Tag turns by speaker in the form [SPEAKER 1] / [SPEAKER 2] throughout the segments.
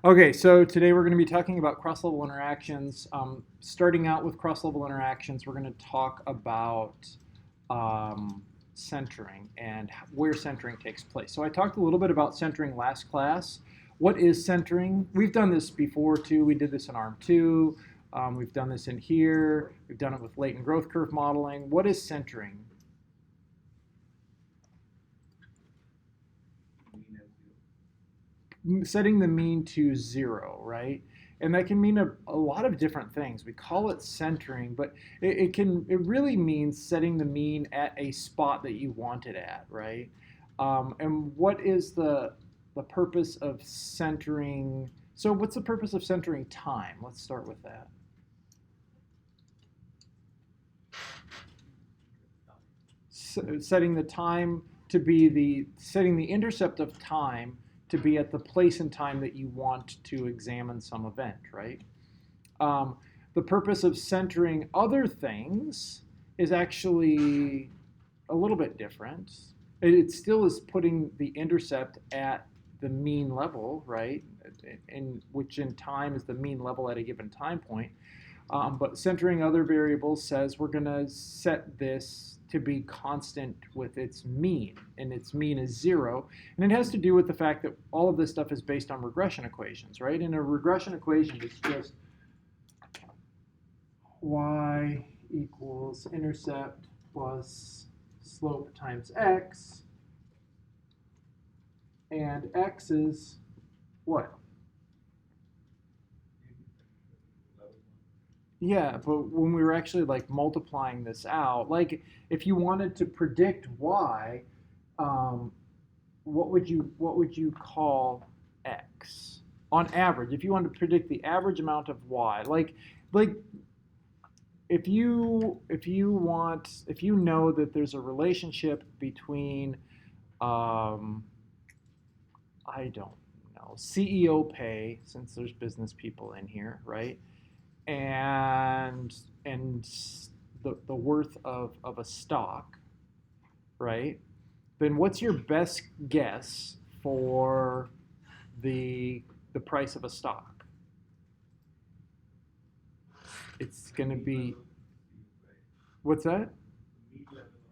[SPEAKER 1] Okay, so today we're going to be talking about cross-level interactions. Starting out with cross-level interactions, we're going to talk about centering and where centering takes place. So I talked a little bit about centering last class. What is centering? We've done this before too. We did this in ARM 2. We've done this in here. We've done it with latent growth curve modeling. What is centering? Setting the mean to 0, right? And that can mean a lot of different things. We call it centering, but it really means setting the mean at a spot that you want it at, right? And what is the purpose of centering? So what's the purpose of centering time? Let's start with that. Setting the time to be setting the intercept of time to be at the place and time that you want to examine some event, right? The purpose of centering other things is actually a little bit different. It still is putting the intercept at the mean level, right? Which in time is the mean level at a given time point. But centering other variables says we're going to set this to be constant with its mean, and its mean is 0. And it has to do with the fact that all of this stuff is based on regression equations, right? In a regression equation, it's just y equals intercept plus slope times x, and x is what? Yeah, but when we were actually like multiplying this out, like if you wanted to predict y, what would you call x on average? If you wanted to predict the average amount of y, like if you know that there's a relationship between I don't know, CEO pay, since there's business people in here, right? And the worth of a stock, right? Then what's your best guess for the price of a stock? It's going to be, what's that?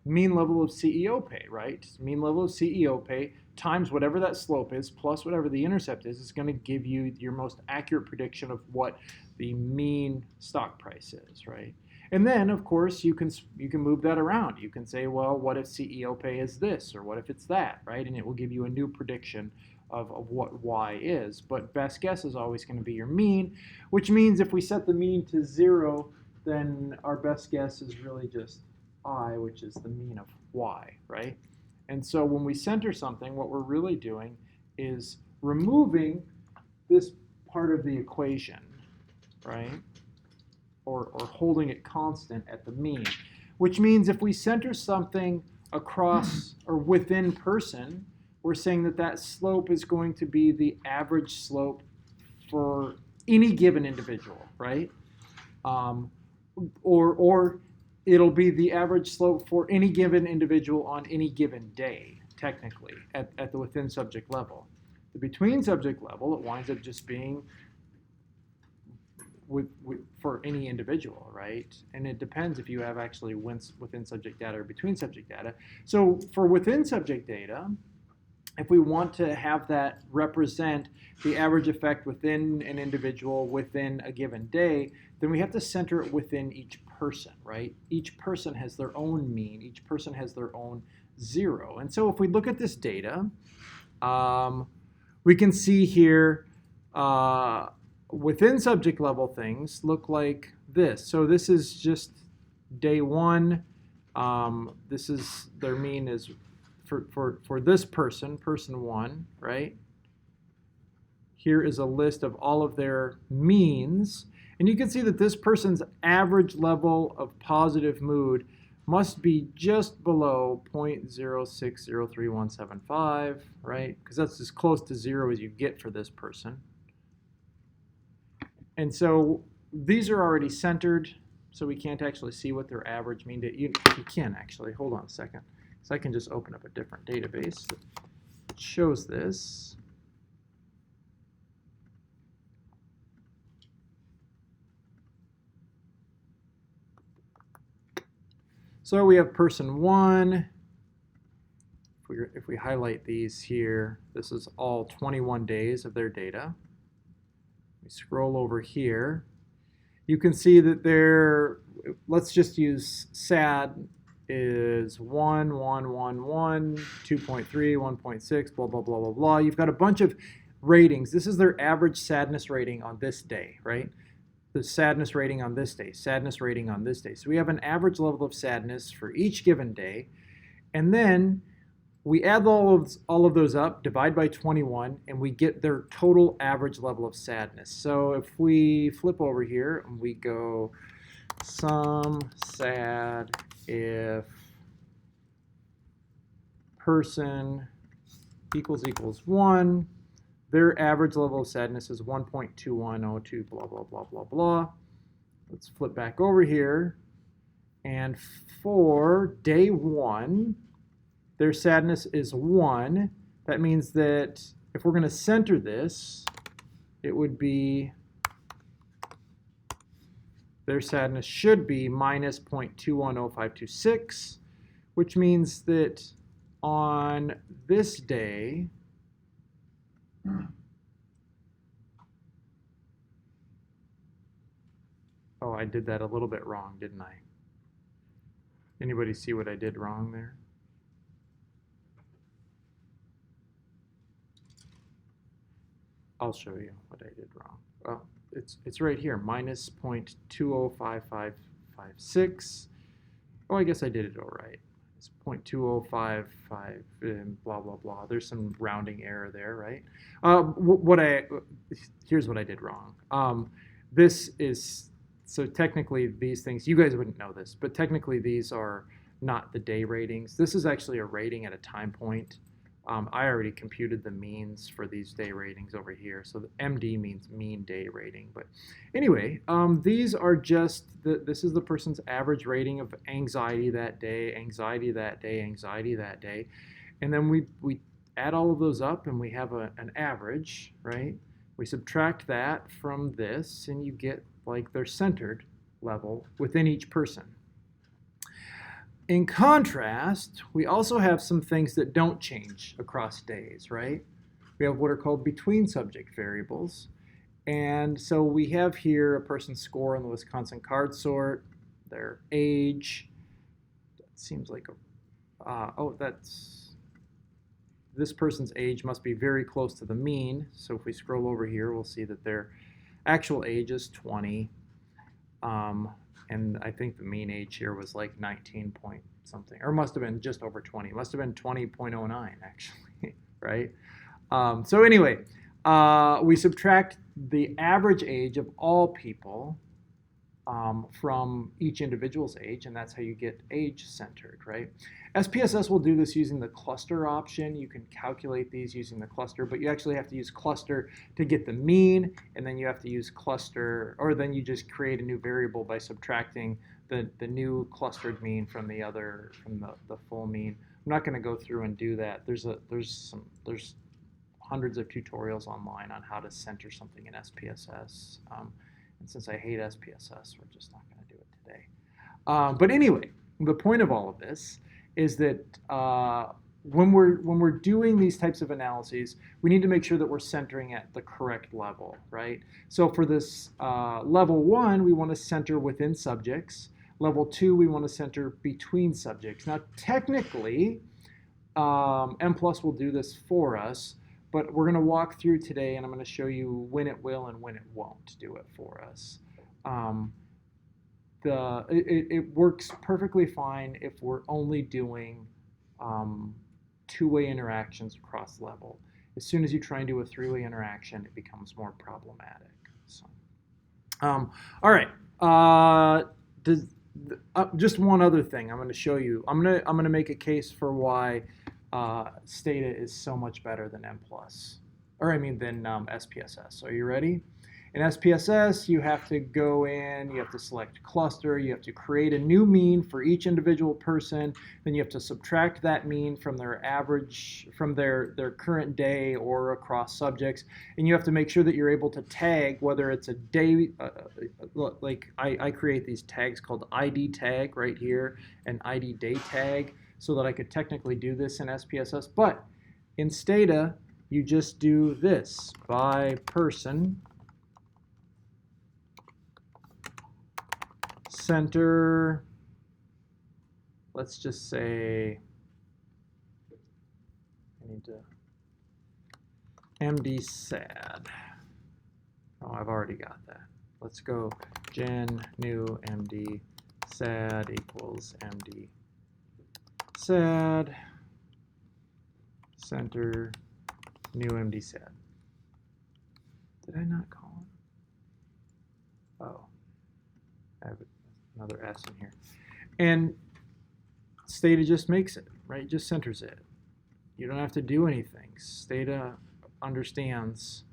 [SPEAKER 1] Mean level of CEO pay, right? Mean level of CEO pay times whatever that slope is plus whatever the intercept is going to give you your most accurate prediction of what the mean stock price is, right? And then, of course, you can move that around. You can say, well, what if CEO pay is this, or what if it's that, right? And it will give you a new prediction of what Y is. But best guess is always going to be your mean, which means if we set the mean to 0, then our best guess is really just I, which is the mean of Y, right? And so when we center something, what we're really doing is removing this part of the equation, right? Or holding it constant at the mean, which means if we center something across or within person, we're saying that that slope is going to be the average slope for any given individual, right? Or it'll be the average slope for any given individual on any given day, technically, at the within subject level. The between subject level, it winds up just being for any individual, right? And it depends if you have actually within subject data or between subject data. So for within subject data, if we want to have that represent the average effect within an individual within a given day, then we have to center it within each person, right? Each person has their own mean. Each person has their own 0. And so if we look at this data, we can see here within subject level things look like this. So this is just day 1. This is their mean is for this person 1, right? Here is a list of all of their means. And you can see that this person's average level of positive mood must be just below 0.0603175, right? Because that's as close to 0 as you get for this person. And so these are already centered, so we can't actually see what their average mean. You can actually, hold on a second. So I can just open up a different database that shows this. So we have person 1. If we highlight these here, this is all 21 days of their data. We scroll over here. You can see that let's just use SAD is 1, 1, 1, 1, 2.3, 1.6, blah, blah, blah, blah, blah. You've got a bunch of ratings. This is their average sadness rating on this day, right? The sadness rating on this day, sadness rating on this day. So we have an average level of sadness for each given day. And then we add all of those up, divide by 21, and we get their total average level of sadness. So if we flip over here and we go sum sad if person equals 1, their average level of sadness is 1.2102, blah, blah, blah, blah, blah. Let's flip back over here. And for day 1, their sadness is 1. That means that if we're going to center this, it would be, their sadness should be minus 0.210526, which means that on this day, oh, I did that a little bit wrong, didn't I? Anybody see what I did wrong there? I'll show you what I did wrong. Well, it's right here, minus 0.205556. Oh, I guess I did it all right. It's 0.2055 and blah, blah, blah. There's some rounding error there, right? Here's what I did wrong. This is, so technically these things, you guys wouldn't know this, but technically these are not the day ratings. This is actually a rating at a time point. I already computed the means for these day ratings over here. So the MD means mean day rating. But anyway, these are just, this is the person's average rating of anxiety that day, anxiety that day, anxiety that day. And then we add all of those up and we have an average, right? We subtract that from this and you get like their centered level within each person. In contrast, we also have some things that don't change across days, right? We have what are called between subject variables. And so we have here a person's score on the Wisconsin card sort, their age. That seems like this person's age must be very close to the mean. So if we scroll over here, we'll see that their actual age is 20. And I think the mean age here was like 19 point something, or must have been just over 20. It must have been 20.09 actually, right? So anyway, we subtract the average age of all people from each individual's age, and that's how you get age centered, right? SPSS will do this using the cluster option. You can calculate these using the cluster, but you actually have to use cluster to get the mean, and then you have to use cluster, or then you just create a new variable by subtracting the new clustered mean from the full mean. I'm not going to go through and do that. There's hundreds of tutorials online on how to center something in SPSS. And since I hate SPSS, we're just not going to do it today. But anyway, the point of all of this is that when we're doing these types of analyses, we need to make sure that we're centering at the correct level, right? So for this level 1, we want to center within subjects. Level 2, we want to center between subjects. Now, technically, M+ will do this for us, but we're going to walk through today, and I'm going to show you when it will and when it won't do it for us. It works perfectly fine if we're only doing two-way interactions across level. As soon as you try and do a three-way interaction, it becomes more problematic. So, all right. Just one other thing I'm going to show you. I'm going to make a case for why Stata is so much better than M+, or I mean than SPSS. Are you ready? In SPSS, you have to go in, you have to select cluster, you have to create a new mean for each individual person, then you have to subtract that mean from their average, from their current day or across subjects, and you have to make sure that you're able to tag, whether it's a day, like I create these tags called ID tag right here, and ID day tag, so that I could technically do this in SPSS, but in Stata, you just do this, by person, center, let's just say, I need to, MD sad. Oh, I've already got that. Let's go gen new MD sad equals MD sad, center, new MD sad. Did I not call it? Oh, I have another S in here. And Stata just makes it, right? Just centers it. You don't have to do anything. Stata understands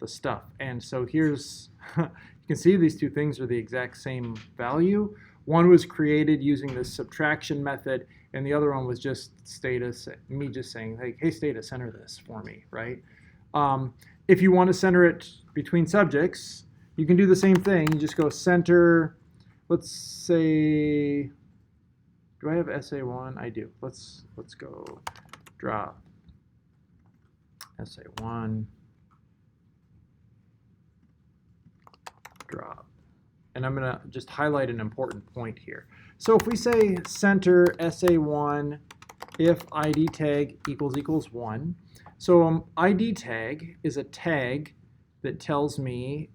[SPEAKER 1] the stuff. And so here's, you can see these two things are the exact same value. One was created using this subtraction method, and the other one was just Stata, me just saying, like, hey, Stata, center this for me, right? If you want to center it between subjects, you can do the same thing. You just go center, let's say, do I have SA1? I do. Let's go drop SA1, drop. And I'm going to just highlight an important point here. So if we say center SA1 if ID tag equals 1, so ID tag is a tag that tells me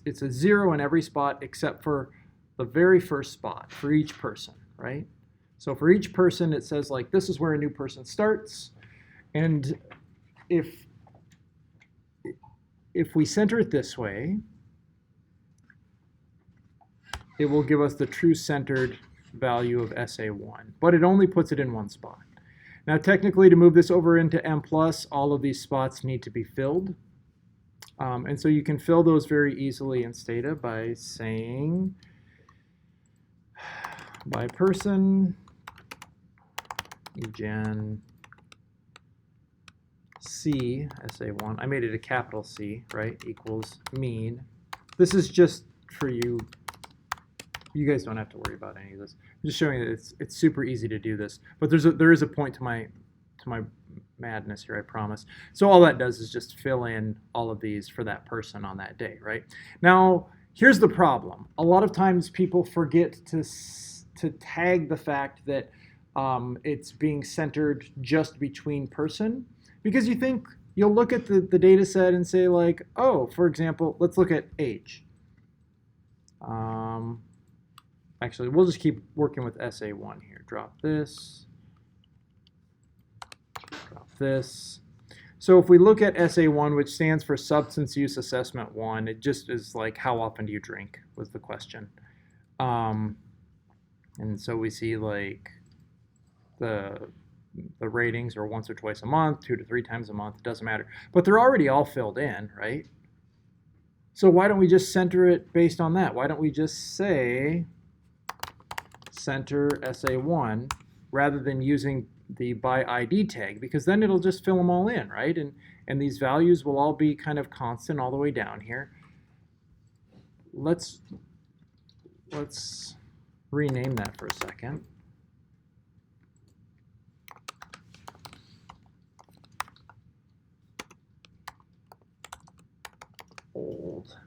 [SPEAKER 1] it's a 0 in every spot except for the very first spot for each person, right? So for each person, it says, like, this is where a new person starts. And if we center it this way, it will give us the true centered value of SA1, but it only puts it in one spot. Now, technically, to move this over into M+, all of these spots need to be filled. And so you can fill those very easily in Stata by saying, by person, gen C, SA1, I made it a capital C, right, equals mean. This is just for you. You guys don't have to worry about any of this. I'm just showing that it's super easy to do this. But there is a point to my madness here, I promise. So all that does is just fill in all of these for that person on that day, right? Now, here's the problem. A lot of times people forget to tag the fact that it's being centered just between person, because you think you'll look at the data set and say, like, oh, for example, let's look at age. Actually, we'll just keep working with SA1 here. Drop this. Drop this. So if we look at SA1, which stands for Substance Use Assessment 1, it just is like, how often do you drink, was the question. And so we see, like, the ratings are once or twice a month, 2 to 3 times a month, it doesn't matter. But they're already all filled in, right? So why don't we just center it based on that? Why don't we just say center SA1 rather than using the by ID tag? Because then it'll just fill them all in, right? And these values will all be kind of constant all the way down here. Let's rename that for a second. Old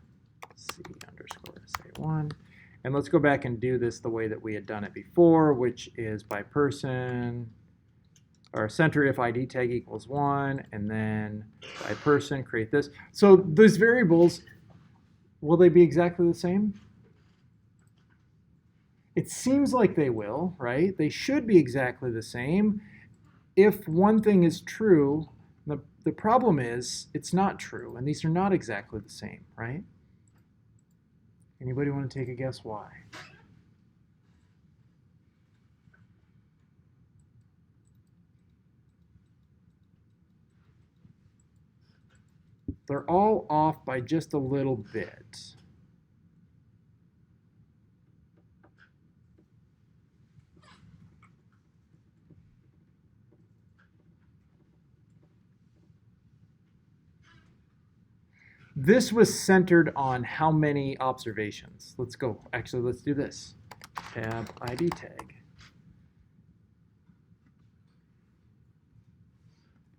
[SPEAKER 1] C underscore SA1. And let's go back and do this the way that we had done it before, which is by person, or center if ID tag equals 1, and then by person, create this. So those variables, will they be exactly the same? It seems like they will, right? They should be exactly the same. If one thing is true, the problem is it's not true, and these are not exactly the same, right? Anybody want to take a guess why? They're all off by just a little bit. This was centered on how many observations. Let's go. Actually, let's do this. Tab ID tag.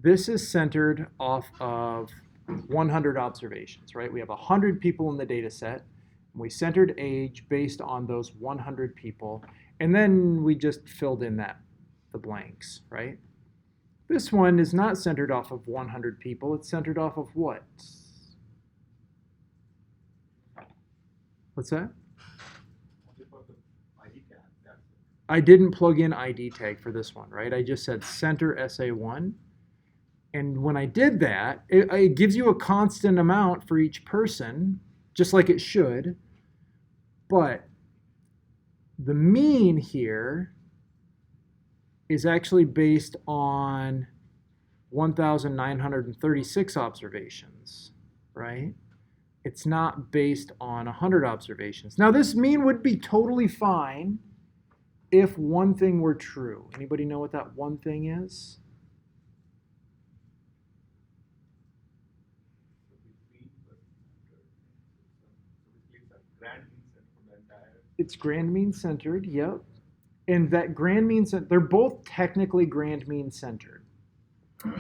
[SPEAKER 1] This is centered off of 100 observations, right? We have 100 people in the data set. We centered age based on those 100 people, and then we just filled in the blanks, right? This one is not centered off of 100 people. It's centered off of what? What's that? I didn't plug in ID tag for this one, right? I just said center SA1. And when I did that, it gives you a constant amount for each person, just like it should. But the mean here is actually based on 1,936 observations, right? It's not based on 100 observations. Now, this mean would be totally fine if one thing were true. Anybody know what that one thing is? It's grand mean centered, yep. And that grand mean centered, they're both technically grand mean centered.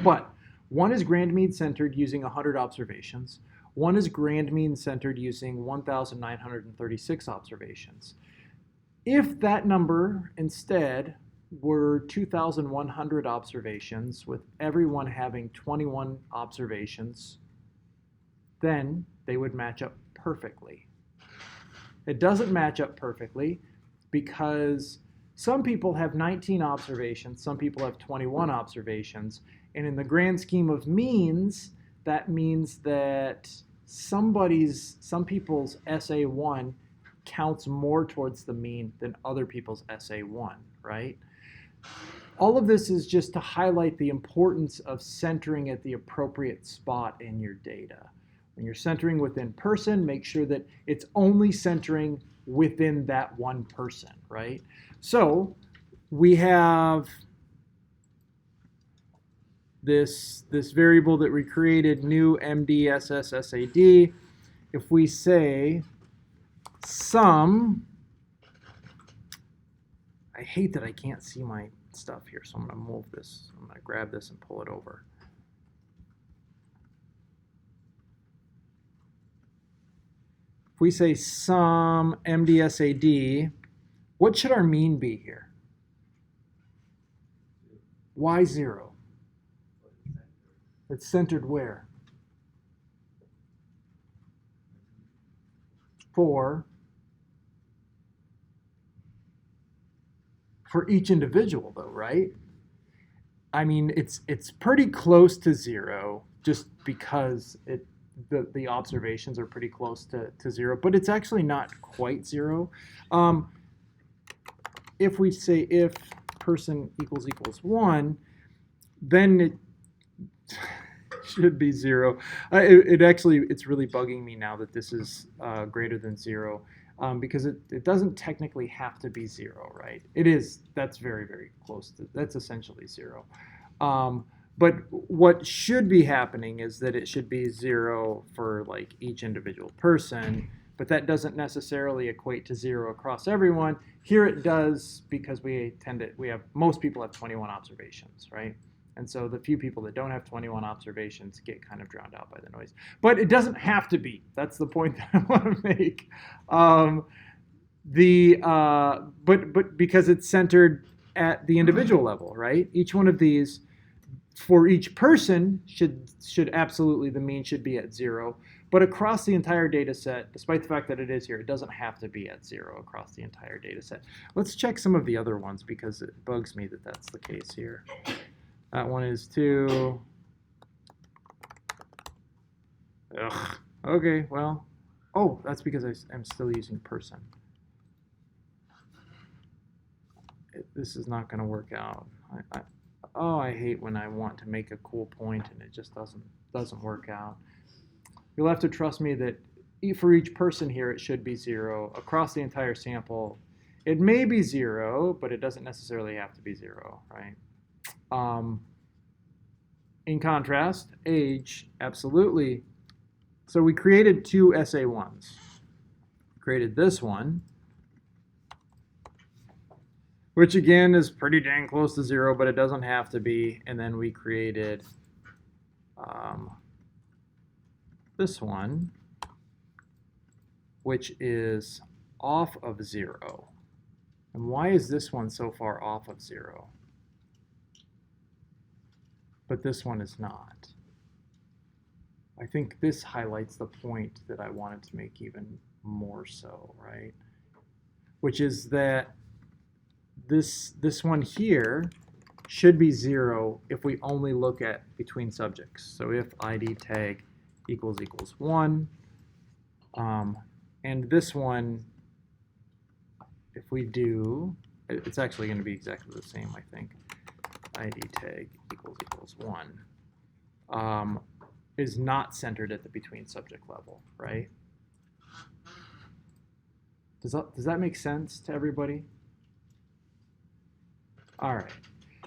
[SPEAKER 1] But one is grand mean centered using 100 observations. One is grand mean centered using 1,936 observations. If that number instead were 2,100 observations with everyone having 21 observations, then they would match up perfectly. It doesn't match up perfectly because some people have 19 observations, some people have 21 observations, and in the grand scheme of means, that means that some people's SA1 counts more towards the mean than other people's SA1, right? All of this is just to highlight the importance of centering at the appropriate spot in your data. When you're centering within person, make sure that it's only centering within that one person, right? So we have this variable that we created, new MDSSSAD. If we say sum, I hate that I can't see my stuff here, so I'm going to move this. I'm going to grab this and pull it over. If we say sum MDSAD, what should our mean be here? Why 0? It's centered where? For each individual though, right? I mean, it's pretty close to 0 just because the observations are pretty close to 0, but it's actually not quite 0. If we say if person equals 1, then it should be 0. It's really bugging me now that this is greater than 0 because it doesn't technically have to be 0, right? It is. That's very, very close to. That's essentially 0. But what should be happening is that it should be 0 for like each individual person, but that doesn't necessarily equate to 0 across everyone. Here it does because most people have 21 observations, right? And so the few people that don't have 21 observations get kind of drowned out by the noise. But it doesn't have to be. That's the point that I want to make. But because it's centered at the individual level, right? Each one of these, for each person, should absolutely, the mean should be at 0. But across the entire data set, despite the fact that it is here, it doesn't have to be at 0 across the entire data set. Let's check some of the other ones because it bugs me that that's the case here. That one is 2. Ugh. Okay, well. Oh, that's because I'm still using person. This is not going to work out. I hate when I want to make a cool point and it just doesn't work out. you'll have to trust me that for each person here, it should be 0. Across the entire sample, it may be 0, but it doesn't necessarily have to be 0, right? In contrast, age, absolutely. So we created 2 SA1s. Created this one, which again is pretty dang close to 0, but it doesn't have to be. And then we created this one, which is off of 0. And why is this one so far off of 0? But this one is not. I think this highlights the point that I wanted to make even more so, right? Which is that this one here should be 0 if we only look at between subjects. So if ID tag equals 1, and this one, if we do, it's actually going to be exactly the same, I think. ID tag equals 1 is not centered at the between subject level, right? Does that make sense to everybody? All right,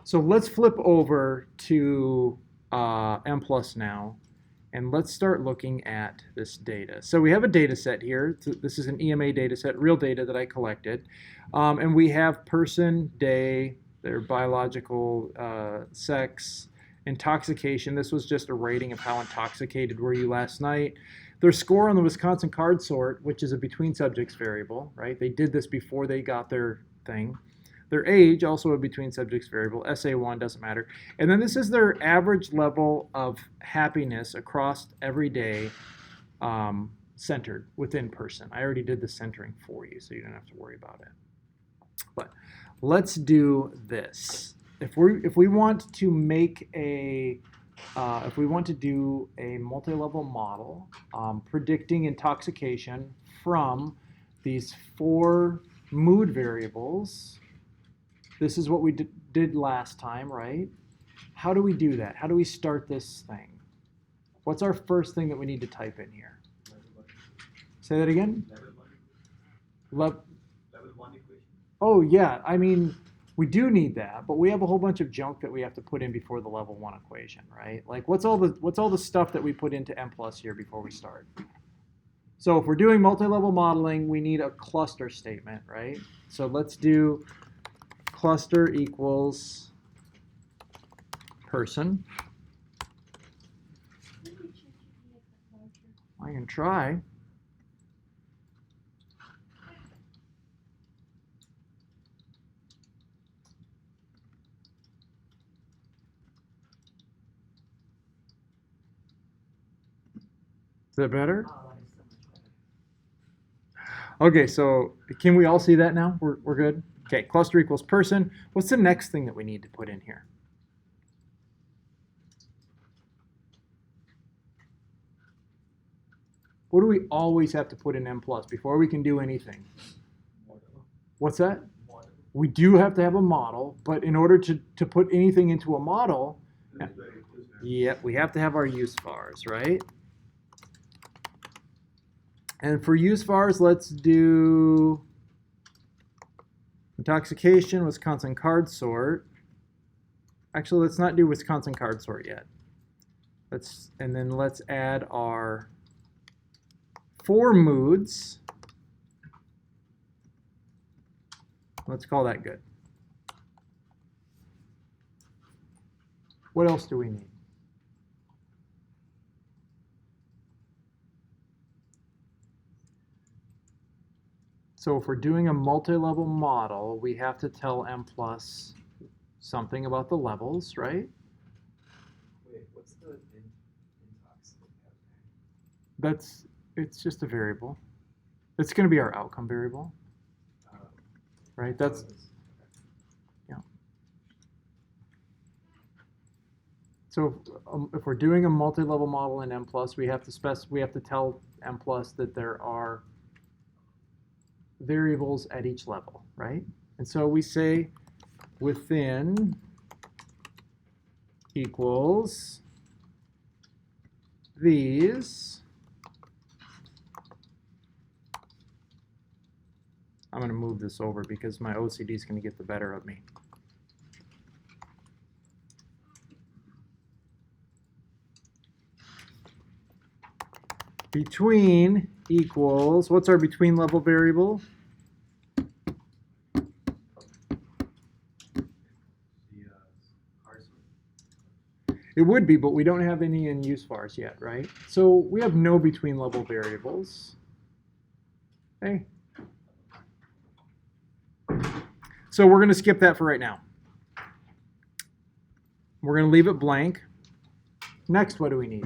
[SPEAKER 1] so let's flip over to M+ now, and let's start looking at this data. So we have a data set here. This is an EMA data set, real data that I collected. And we have person, day, their biological sex, intoxication. This was just a rating of how intoxicated were you last night. Their score on the Wisconsin card sort, which is a between subjects variable, right? They did this before they got their thing. Their age, also a between subjects variable. SA1 doesn't matter. And then this is their average level of happiness across every day, centered within person. I already did the centering for you, so you don't have to worry about it. But let's do this. If we want to make a if we want to do a multi-level model predicting intoxication from these 4 mood variables, this is what we did last time, right? How do we do that? How do we start this thing? What's our first thing that we need to type in here? Say that again? Level 1 equation. Oh, yeah. I mean, we do need that, but we have a whole bunch of junk that we have to put in before the level 1 equation, right? Like, what's all the stuff that we put into M+ here before we start? So if we're doing multi-level modeling, we need a cluster statement, right? So let's do cluster equals person. I can try. Is that better? Okay, so can we all see that now? We're good? Okay, cluster equals person. What's the next thing that we need to put in here? What do we always have to put in M+ before we can do anything? What's that? We do have to have a model, but in order to put anything into a model, yep, we have to have our use vars, right? And for use vars, let's do intoxication, Wisconsin card sort. Actually, let's not do Wisconsin card sort yet. And then let's add our 4 moods. Let's call that good. What else do we need? So if we're doing a multi-level model, we have to tell M+ something about the levels, right?
[SPEAKER 2] Wait, what's the intox?
[SPEAKER 1] It's just a variable. It's going to be our outcome variable, right? That's, yeah. So if we're doing a multi-level model in M+, we have to tell M+ that there are variables at each level, right? And so we say within equals these I'm going to move this over because my OCD is going to get the better of me. Between equals, what's our between level variable? It would be, but we don't have any in use vars yet, right? So we have no between level variables. Okay. So we're going to skip that for right now. We're going to leave it blank. Next, what do we need?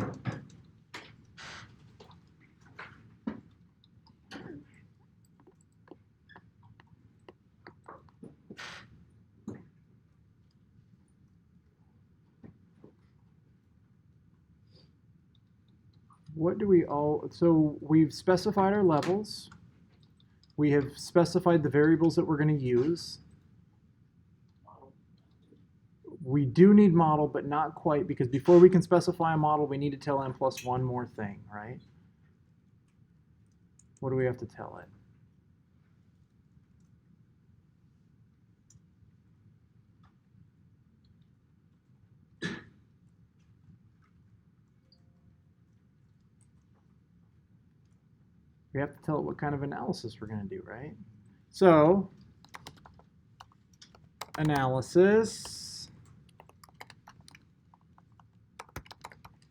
[SPEAKER 1] What do we all, so we've specified our levels. We have specified the variables that we're going to use. We do need model, but not quite, because before we can specify a model, we need to tell n plus one more thing, right? What do we have to tell it? We have to tell it what kind of analysis we're going to do, right? So, analysis,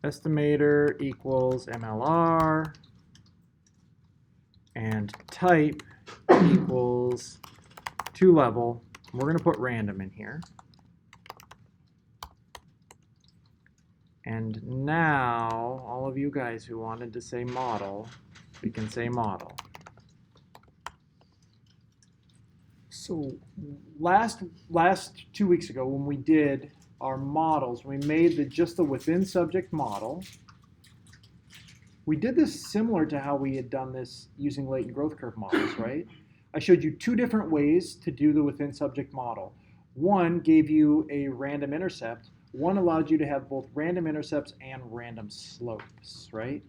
[SPEAKER 1] estimator equals MLR, and type equals two-level. We're going to put random in here. And now, all of you guys who wanted to say model, we can say model. So last 2 weeks ago, when we did our models, we made just the within subject model. We did this similar to how we had done this using latent growth curve models, right? I showed you two different ways to do the within subject model. One gave you a random intercept. One allowed you to have both random intercepts and random slopes, right?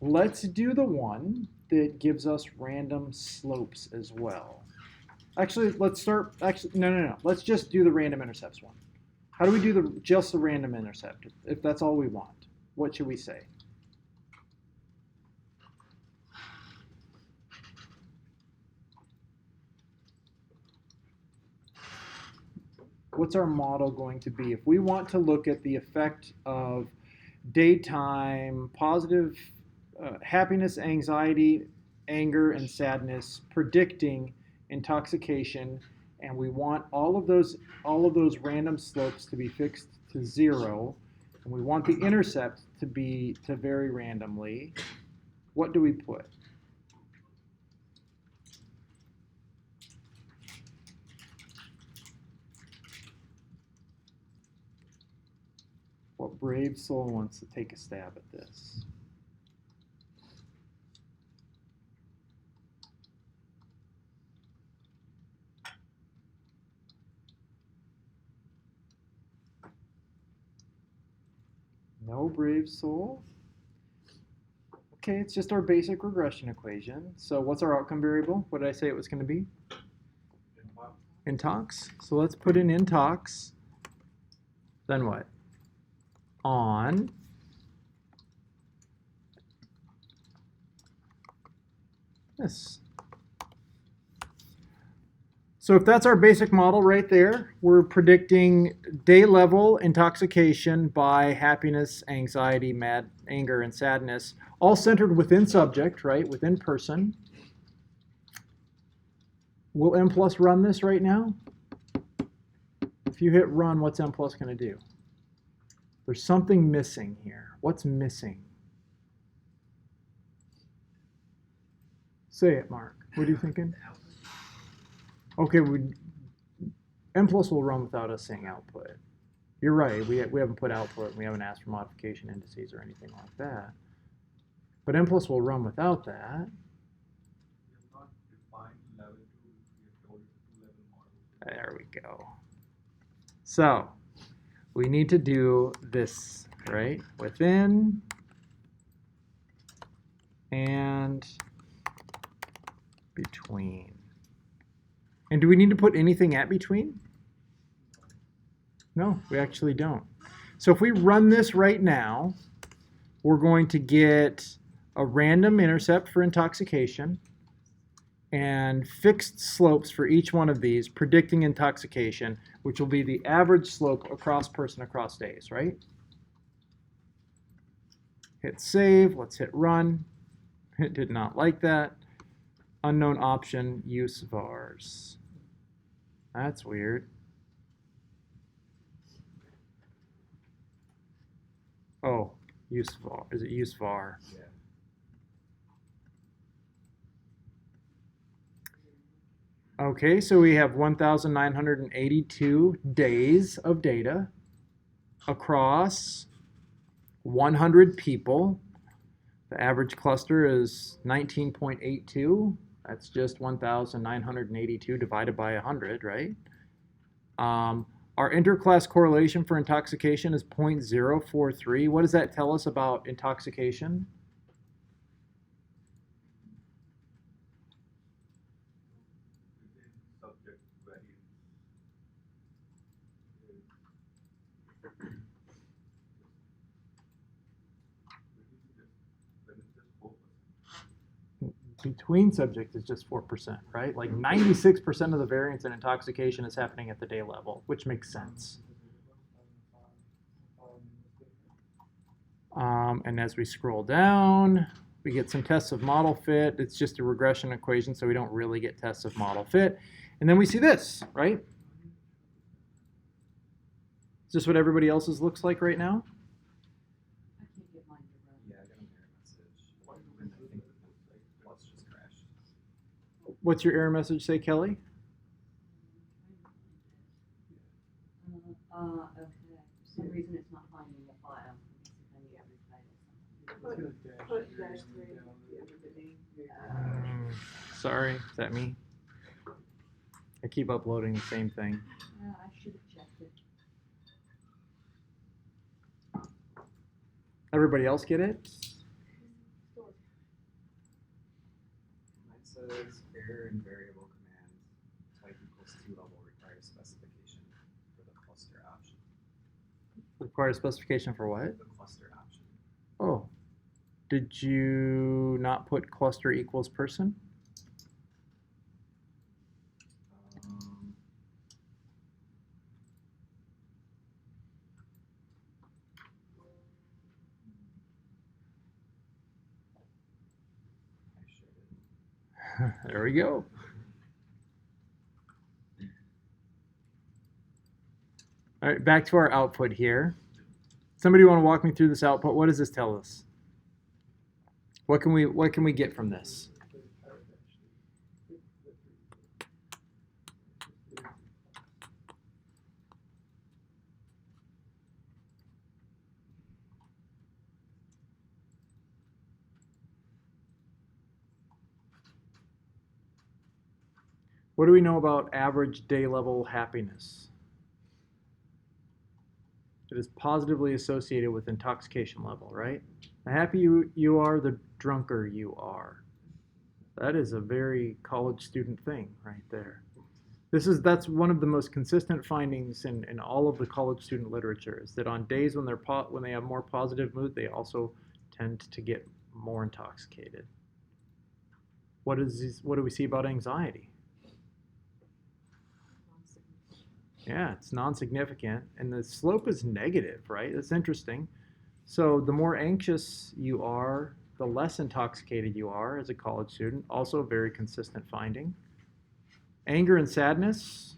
[SPEAKER 1] Let's do the one that gives us random slopes as well. Actually, let's start, no. Let's just do the random intercepts one. How do we do just the random intercept, if that's all we want? What should we say? What's our model going to be? If we want to look at the effect of daytime positive happiness, anxiety, anger, and sadness predicting intoxication, and we want all of those random slopes to be fixed to 0, and we want the intercept to be to vary randomly, what do we put? What brave soul wants to take a stab at this? No brave soul? Okay, it's just our basic regression equation. So what's our outcome variable? What did I say it was going to be? Intox. So let's put in intox. Then what? On this. So if that's our basic model right there, we're predicting day level intoxication by happiness, anxiety, anger, and sadness, all centered within subject, right, within person. Will M plus run this right now? If you hit run, what's M plus going to do? There's something missing here. What's missing? Say it, Mark. What are you thinking? Okay, M plus will run without us saying output. You're right, we haven't put output, we haven't asked for modification indices or anything like that. But M plus will run without that. There we go. So, we need to do this, right? Within and between. And do we need to put anything at between? No, we actually don't. So if we run this right now, we're going to get a random intercept for intoxication and fixed slopes for each one of these, predicting intoxication, which will be the average slope across person across days, right? Hit save, let's hit run. It did not like that. Unknown option, use vars. That's weird. Oh, use var. Is it use var?
[SPEAKER 2] Yeah.
[SPEAKER 1] Okay, so we have 1,982 days of data across 100 people. The average cluster is 19.82. That's just 1,982 divided by 100, right? Our interclass correlation for intoxication is 0.043. What does that tell us about intoxication?
[SPEAKER 2] Subject variance
[SPEAKER 1] Between subjects is just 4%, right? Like 96% of the variance in intoxication is happening at the day level, which makes sense. And as we scroll down, we get some tests of model fit. It's just a regression equation, so we don't really get tests of model fit. And then we see this, right? Is this what everybody else's looks like right now?
[SPEAKER 3] I can't get mine to run.
[SPEAKER 2] Yeah, I got an error message. And I think the plus just crashed.
[SPEAKER 1] What's your error message say, Kelly?
[SPEAKER 3] Okay. For some reason it's not finding the file. I need to retitle something.
[SPEAKER 4] Put dash three at the end of the name.
[SPEAKER 1] Sorry, is that me? I keep uploading the same thing.
[SPEAKER 3] I should have checked it.
[SPEAKER 1] Everybody else get it?
[SPEAKER 2] Mine says error in variable command type equals 2 level requires specification for the cluster option.
[SPEAKER 1] Require specification for what?
[SPEAKER 2] The cluster option.
[SPEAKER 1] Oh, did you not put cluster equals person?
[SPEAKER 2] I sure didn't.
[SPEAKER 1] There we go. All right, back to our output here. Somebody want to walk me through this output? What does this tell us? What can we get from this? What do we know about average day level happiness? It is positively associated with intoxication level, right? The happier you are, the drunker you are. That is a very college student thing right there. That's one of the most consistent findings in all of the college student literature, is that on days when they have more positive mood, they also tend to get more intoxicated. What do we see about anxiety? Yeah, it's non-significant, and the slope is negative, right? That's interesting. So the more anxious you are, the less intoxicated you are as a college student. Also a very consistent finding. Anger and sadness.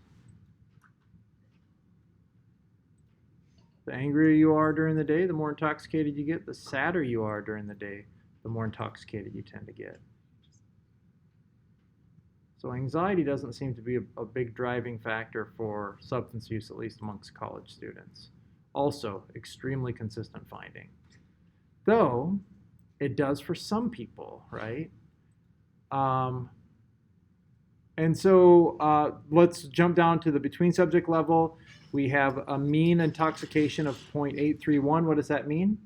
[SPEAKER 1] The angrier you are during the day, the more intoxicated you get. The sadder you are during the day, the more intoxicated you tend to get. So anxiety doesn't seem to be a big driving factor for substance use, at least amongst college students. Also, extremely consistent finding. Though, it does for some people, right? And so let's jump down to the between subject level. We have a mean intoxication of 0.831. What does that mean?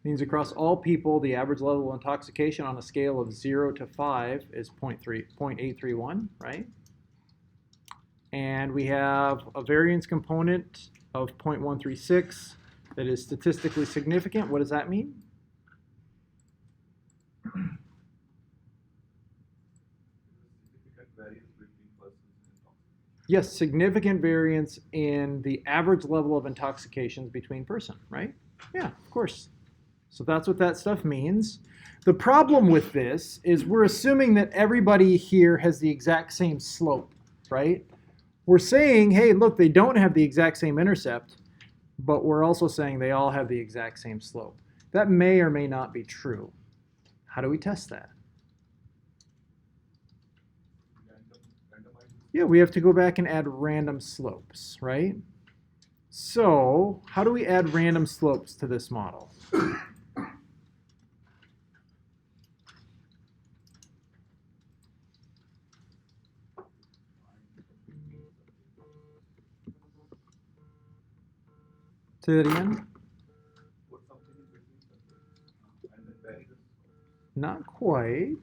[SPEAKER 1] Means across all people, the average level of intoxication on a scale of 0 to 5 is 0.831, right? And we have a variance component of 0.136 that is statistically significant. What does that mean? Yes, significant variance in the average level of intoxications between person, right? Yeah, of course. So that's what that stuff means. The problem with this is we're assuming that everybody here has the exact same slope, right? We're saying, hey, look, they don't have the exact same intercept, but we're also saying they all have the exact same slope. That may or may not be true. How do we test that? Yeah, we have to go back and add random slopes, right? So how do we add random slopes to this model? Say that again? Not quite.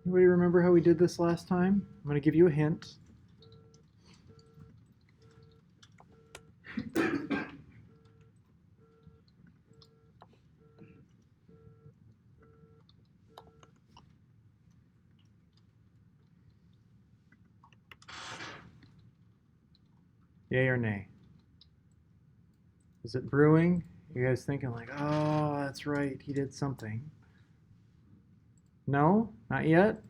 [SPEAKER 1] Anybody remember how we did this last time? I'm going to give you a hint. Yay or nay? Is it brewing? You guys thinking like, oh, that's right, he did something. No, not yet.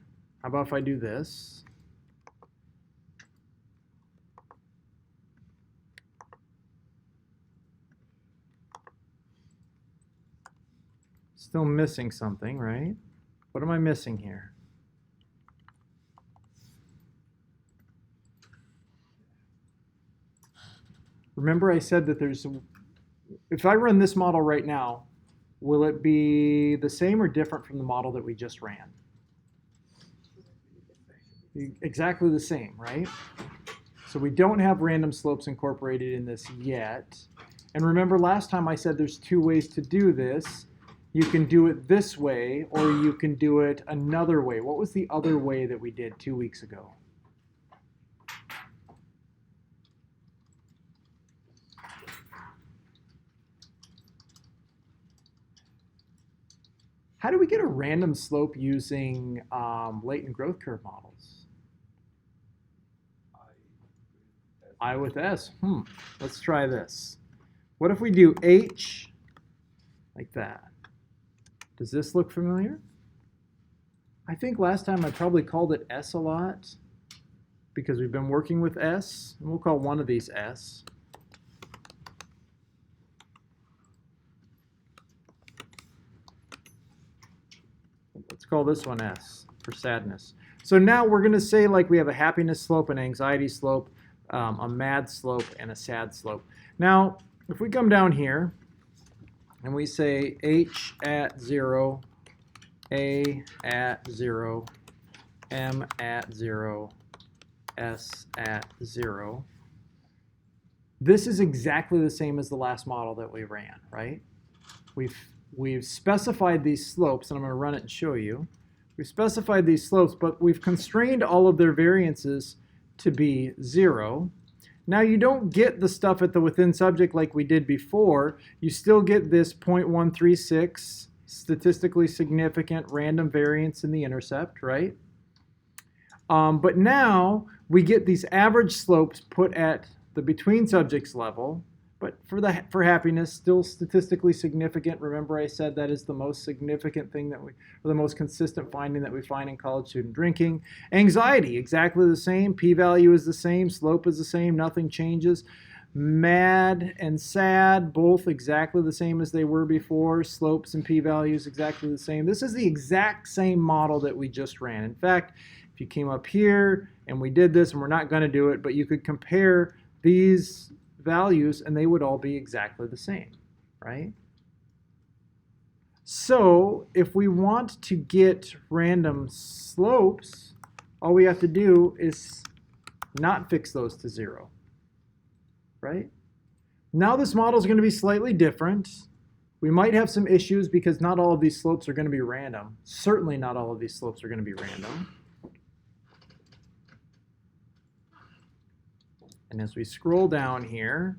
[SPEAKER 1] How about if I do this? Still missing something, right? What am I missing here? Remember I said that if I run this model right now, will it be the same or different from the model that we just ran? Exactly the same, right? So we don't have random slopes incorporated in this yet. And remember last time I said there's two ways to do this. You can do it this way or you can do it another way. What was the other way that we did 2 weeks ago? How do we get a random slope using latent growth curve models? I with S. Let's try this. What if we do H like that? Does this look familiar? I think last time I probably called it S a lot because we've been working with S. And we'll call one of these S. Let's call this one S for sadness. So now we're going to say like we have a happiness slope, an anxiety slope, a mad slope, and a sad slope. Now, if we come down here and we say H at 0, A at 0, M at 0, S at 0, this is exactly the same as the last model that we ran, right? We've specified these slopes, and I'm going to run it and show you. We've specified these slopes, but we've constrained all of their variances to be 0. Now you don't get the stuff at the within subject like we did before. You still get this 0.136 statistically significant random variance in the intercept, right? But now we get these average slopes put at the between subjects level, but for happiness, still statistically significant. Remember I said that is the most significant thing or the most consistent finding that we find in college student drinking. Anxiety, exactly the same. P-value is the same. Slope is the same. Nothing changes. Mad and sad, both exactly the same as they were before. Slopes and p-values exactly the same. This is the exact same model that we just ran. In fact, if you came up here and we did this, and we're not going to do it, but you could compare these values and they would all be exactly the same, right? So if we want to get random slopes, all we have to do is not fix those to 0, right? Now this model is going to be slightly different. We might have some issues because not all of these slopes are going to be random. Certainly not all of these slopes are going to be random. And as we scroll down here,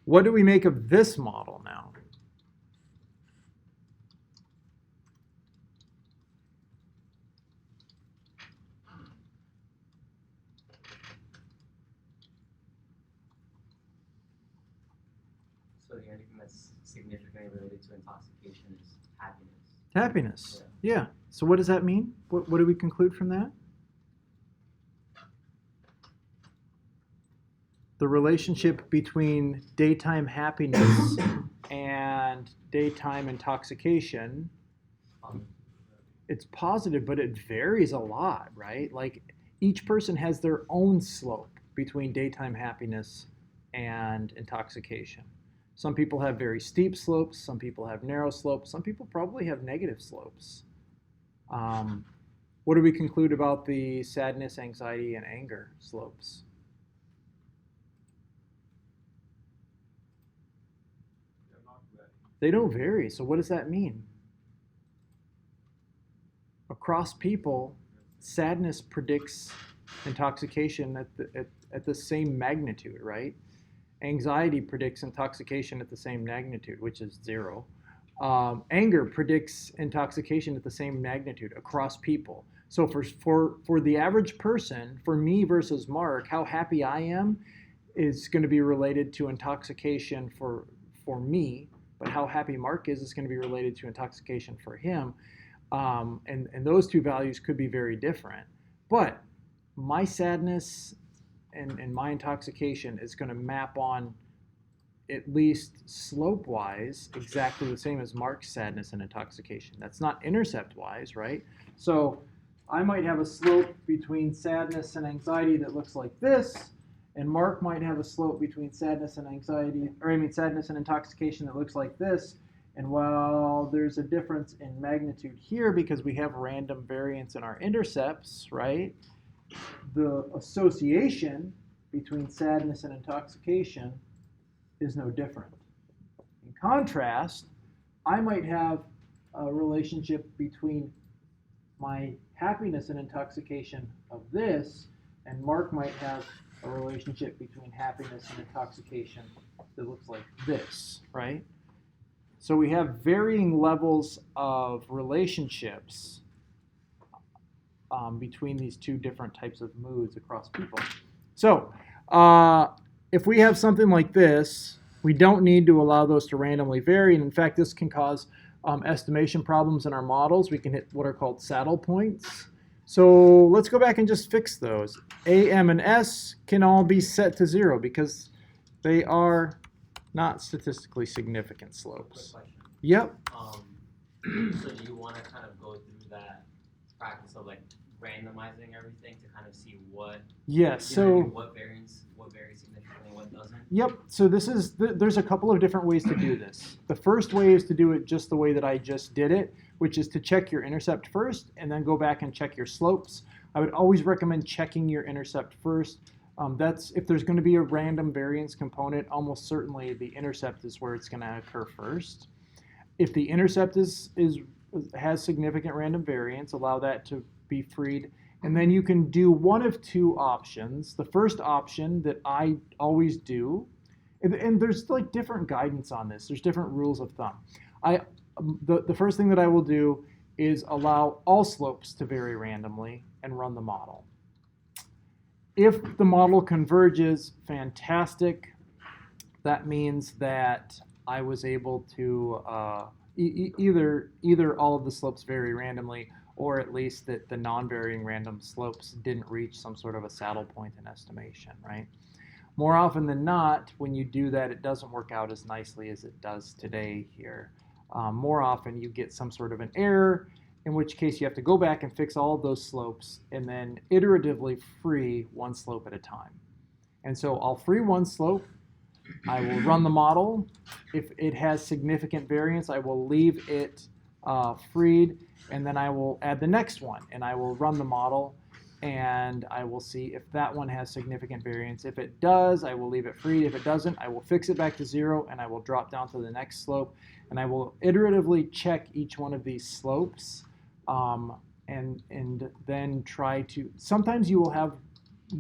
[SPEAKER 1] what do we make of this model now?
[SPEAKER 5] So the only thing that's significantly related to intoxication is happiness.
[SPEAKER 1] Happiness. Yeah. So what does that mean? What do we conclude from that? The relationship between daytime happiness and daytime intoxication, it's positive, but it varies a lot, right? Like each person has their own slope between daytime happiness and intoxication. Some people have very steep slopes, some people have narrow slopes, some people probably have negative slopes. What do we conclude about the sadness, anxiety, and anger slopes? They don't vary. So what does that mean? Across people, sadness predicts intoxication at the same magnitude, right? Anxiety predicts intoxication at the same magnitude, which is 0. Anger predicts intoxication at the same magnitude across people. So for the average person, for me versus Mark, how happy I am is going to be related to intoxication for me, but how happy Mark is going to be related to intoxication for him. And those two values could be very different. But my sadness and my intoxication is going to map on, at least slope-wise, exactly the same as Mark's sadness and intoxication. That's not intercept-wise, right? So I might have a slope between sadness and anxiety that looks like this, and Mark might have a slope between sadness and anxiety, or I mean sadness and intoxication that looks like this. And while there's a difference in magnitude here because we have random variance in our intercepts, right? The association between sadness and intoxication is no different. In contrast, I might have a relationship between my happiness and intoxication of this, and Mark might have a relationship between happiness and intoxication that looks like this, right? So we have varying levels of relationships between these two different types of moods across people. So if we have something like this, we don't need to allow those to randomly vary. And in fact, this can cause estimation problems in our models. We can hit what are called saddle points. So let's go back and just fix those. A, M, and S can all be set to 0 because they are not statistically significant slopes.
[SPEAKER 5] Quick question.
[SPEAKER 1] Yep.
[SPEAKER 5] So do you want to kind of go through that practice of like randomizing everything to kind of see what what varies significantly, what doesn't?
[SPEAKER 1] Yep. So there's a couple of different ways to do this. The first way is to do it just the way that I just did it, which is to check your intercept first and then go back and check your slopes. I would always recommend checking your intercept first. That's if there's going to be a random variance component, almost certainly the intercept is where it's going to occur first. If the intercept has significant random variance, allow that to be freed. And then you can do one of two options. The first option that I always do, and there's like different guidance on this. There's different rules of thumb. The first thing that I will do is allow all slopes to vary randomly and run the model. If the model converges, fantastic. That means that I was able to either all of the slopes vary randomly, or at least that the non-varying random slopes didn't reach some sort of a saddle point in estimation, right? More often than not, when you do that, it doesn't work out as nicely as it does today here. More often you get some sort of an error, in which case you have to go back and fix all of those slopes and then iteratively free one slope at a time. And so I'll free one slope, I will run the model. If it has significant variance, I will leave it freed, and then I will add the next one, and I will run the model. and I will see if that one has significant variance. If it does, I will leave it free. If it doesn't, I will fix it back to 0, and I will drop down to the next slope, and I will iteratively check each one of these slopes, and then try to, sometimes you will have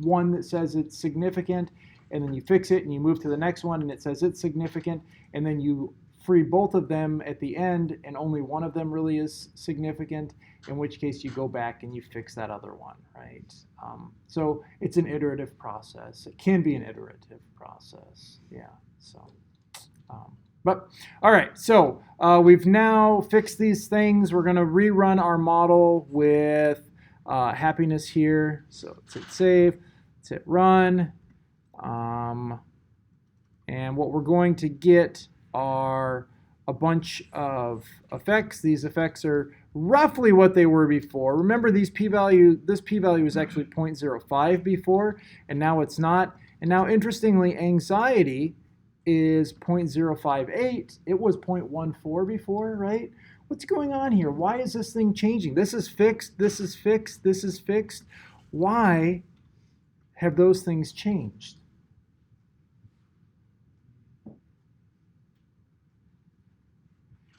[SPEAKER 1] one that says it's significant, and then you fix it and you move to the next one and it says it's significant, and then you free both of them at the end and only one of them really is significant, in which case you go back and you fix that other one, right? So it's an iterative process. It can be an iterative process, yeah. So, but all right, so we've now fixed these things. We're gonna rerun our model with happiness here. So let's hit save, let's hit run. And what we're going to get are a bunch of effects. These effects are roughly what they were before. Remember, this p-value was actually 0.05 before, and now it's not. And now, interestingly, anxiety is 0.058. It was 0.14 before, right? What's going on here? Why is this thing changing? This is fixed, this is fixed, this is fixed. Why have those things changed?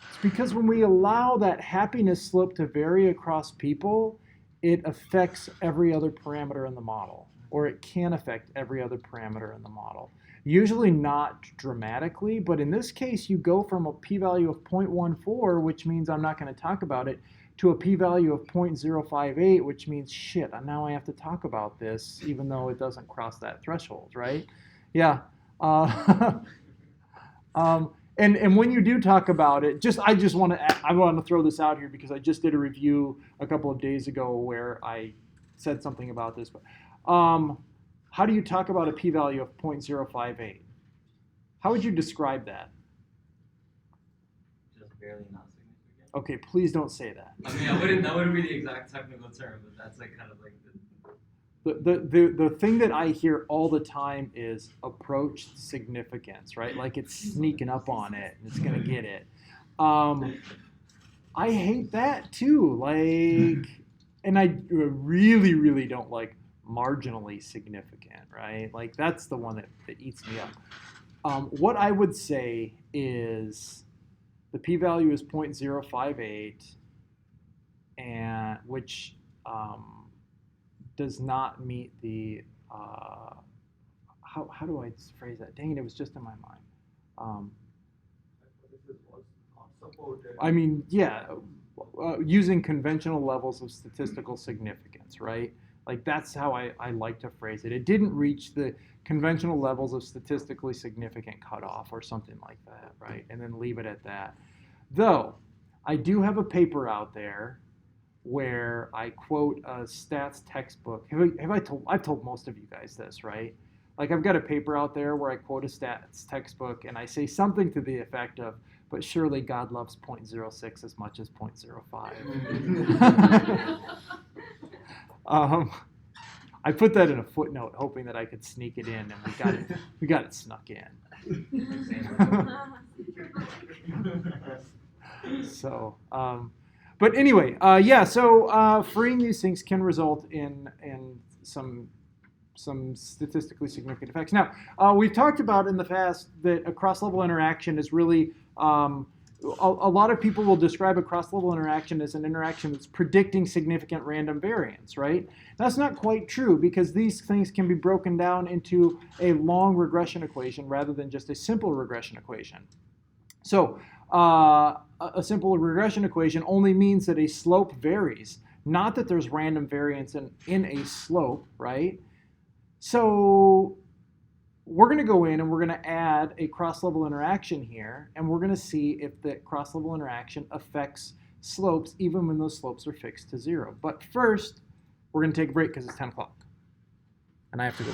[SPEAKER 1] It's because when we allow that happiness slope to vary across people, it affects every other parameter in the model, or it can affect every other parameter in the model. Usually not dramatically, but in this case, you go from a p-value of 0.14, which means I'm not going to talk about it, to a p-value of 0.058, which means, shit, now I have to talk about this, even though it doesn't cross that threshold, right? Yeah. And when you do talk about it, I want to throw this out here because I just did a review a couple of days ago where I said something about this. But how do you talk about a p-value of 0.058? How would you describe that?
[SPEAKER 5] Just barely not significant.
[SPEAKER 1] Okay, please don't say that.
[SPEAKER 5] I mean, that wouldn't be the exact technical term, but that's like kind of like
[SPEAKER 1] the thing that I hear all the time is approach significance, right? Like it's sneaking up on it and it's gonna get it. I hate that too. Like, and I really, really don't like marginally significant, right? Like that's the one that eats me up. What I would say is the p-value is 0.058, and which does not meet the how do I phrase that? Dang it, it was just in my mind. I mean, yeah, using conventional levels of statistical significance, right? Like that's how I like to phrase it. It didn't reach the conventional levels of statistically significant cutoff or something like that, right? And then leave it at that. Though, I do have a paper out there where I quote a stats textbook. I've told most of you guys this, right? Like I've got a paper out there where I quote a stats textbook and I say something to the effect of, but surely God loves 0.06 as much as 0.05. I put that in a footnote, hoping that I could sneak it in, and we got it snuck in. So, but anyway, yeah. So freeing these things can result in some statistically significant effects. Now, we've talked about in the past that a cross-level interaction is really a lot of people will describe a cross-level interaction as an interaction that's predicting significant random variance, right? That's not quite true because these things can be broken down into a long regression equation rather than just a simple regression equation. So a simple regression equation only means that a slope varies, not that there's random variance in a slope, right? So we're going to go in and we're going to add a cross-level interaction here, and we're going to see if the cross-level interaction affects slopes even when those slopes are fixed to 0. But first, we're going to take a break because it's 10 o'clock, and I have to go.